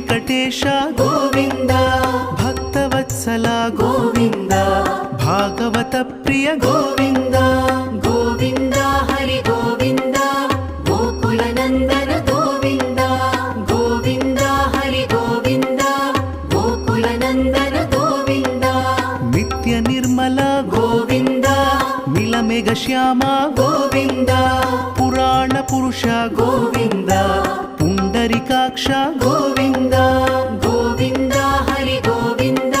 ವೆಂಕಟೇಶ ಗೋವಿಂದ ಭಕ್ತವತ್ಸಲ ಗೋವಿಂದ ಭಾಗವತ ಪ್ರಿಯ ಗೋವಿಂದ ಗೋವಿಂದ ಹರಿ ಗೋವಿಂದ ಗೋಕುಲ ನಂದನ ಗೋವಿಂದ ಗೋವಿಂದ ಹರಿ ಗೋವಿಂದ ಗೋಕುಲ ನಂದನ ಗೋವಿಂದ ನಿತ್ಯ ನಿರ್ಮಲ ಗೋವಿಂದ ಮಿಲಮೆಘ ಶ್ಯಾಮ ಗೋವಿಂದ ಪುರಾಣ ಪುರುಷ ಗೋವಿಂದ ಪುಂಡರಿಕಾಕ್ಷ ಗೋವಿಂದ ಗೋವಿಂದ ಹರಿ ಗೋವಿಂದ